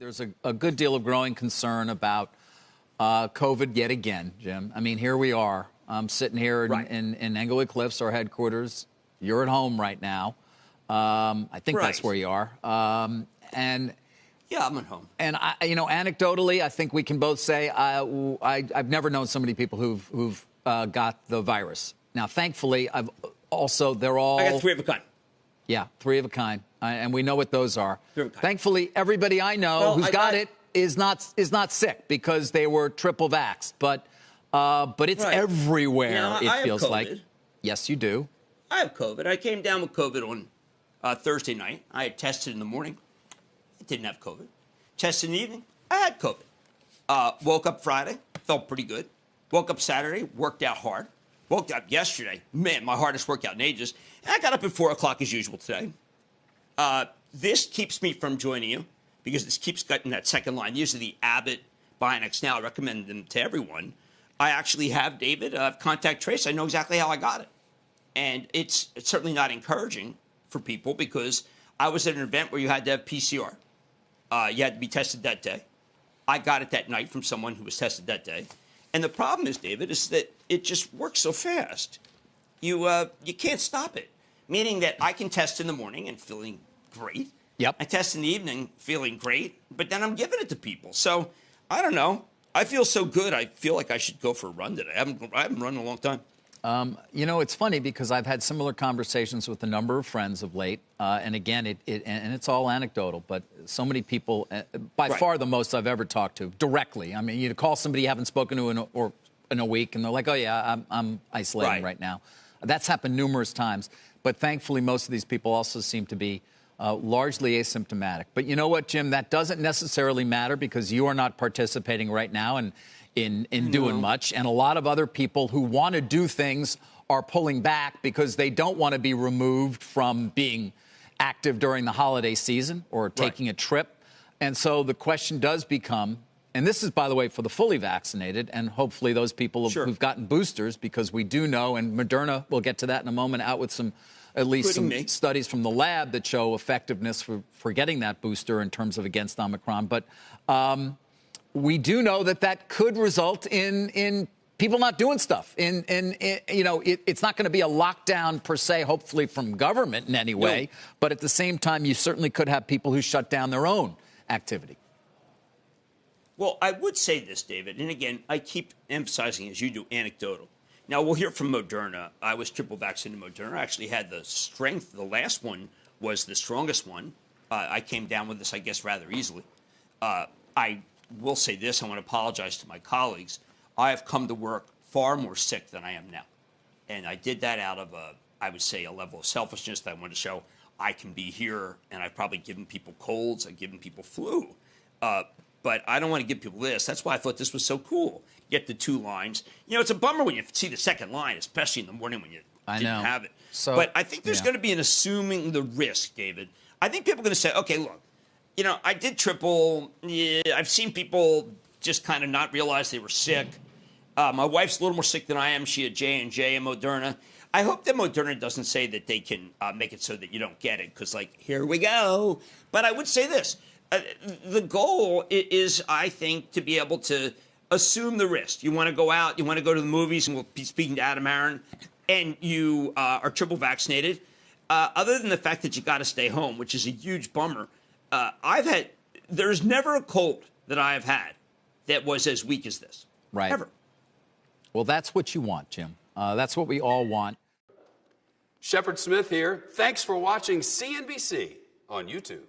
There's a good deal of growing concern about COVID yet again, Jim. I mean, here we are. I'm sitting here in Englewood Cliffs, our headquarters. You're at home right now. I think that's where you are. And yeah, I'm at home. And anecdotally, I think we can both say I've never known so many people who've got the virus. Now, thankfully, they're all. I got 3 of a kind. Yeah, 3 of a kind, and we know what those are. Thankfully, everybody I know who's got it is not sick because they were triple vaxxed. But it's everywhere. It feels like. Yes, you do. I have COVID. I came down with COVID on Thursday night. I had tested in the morning. I didn't have COVID. Tested in the evening. I had COVID. Woke up Friday. Felt pretty good. Woke up Saturday. Worked out hard. Woke up yesterday. Man, my hardest workout in ages. And I got up at 4 o'clock as usual today. This keeps me from joining you because this keeps cutting that second line. These are the Abbott Bionex Now. I recommend them to everyone. I actually have, David, contact trace. I know exactly how I got it. And it's certainly not encouraging for people because I was at an event where you had to have PCR. You had to be tested that day. I got it that night from someone who was tested that day. And the problem is, David, is that it just works so fast. You can't stop it. Meaning that I can test in the morning and feeling great. Yep. I test in the evening feeling great, but then I'm giving it to people. So I don't know. I feel so good. I feel like I should go for a run today. I haven't run in a long time. It's funny because I've had similar conversations with a number of friends of late. And again, and it's all anecdotal, but so many people, by far the most I've ever talked to directly. I mean, you call somebody you haven't spoken to in a week and they're like, oh, yeah, I'm isolating right now. That's happened numerous times. But thankfully, most of these people also seem to be largely asymptomatic. But you know what, Jim? That doesn't necessarily matter because you are not participating right now in doing much. And a lot of other people who want to do things are pulling back because they don't want to be removed from being active during the holiday season or taking a trip. And so the question does become, and this is, by the way, for the fully vaccinated and hopefully those people who've gotten boosters, because we do know, and Moderna, we'll get to that in a moment, out with at least some studies from the lab that show effectiveness for getting that booster in terms of against Omicron. But we do know that could result in people not doing stuff. It's not going to be a lockdown per se, hopefully from government in any way. No. But at the same time, you certainly could have people who shut down their own activity. Well, I would say this, David, and again, I keep emphasizing, as you do, anecdotal. Now, we'll hear from Moderna. I was triple vaccinated Moderna. I actually had the strength. The last one was the strongest one. I came down with this, I guess, rather easily. I will say this. I want to apologize to my colleagues. I have come to work far more sick than I am now. And I did that out of, I would say, a level of selfishness that I wanted to show I can be here. And I've probably given people colds. I've given people flu. But I don't want to give people this. That's why I thought this was so cool. Get the 2 lines. It's a bummer when you see the second line, especially in the morning when you didn't have it. So, but I think there's going to be an assuming the risk, David. I think people are going to say, okay, look, I did triple. Yeah, I've seen people just kind of not realize they were sick. My wife's a little more sick than I am. She had J&J and Moderna. I hope that Moderna doesn't say that they can make it so that you don't get it because, here we go. But I would say this. The goal is, I think, to be able to assume the risk. You want to go out, you want to go to the movies, and we'll be speaking to Adam Aaron, and you are triple vaccinated. Other than the fact that you got to stay home, which is a huge bummer, there's never a cold that I have had that was as weak as this. Right. Ever. Well, that's what you want, Jim. That's what we all want. Shepard Smith here. Thanks for watching CNBC on YouTube.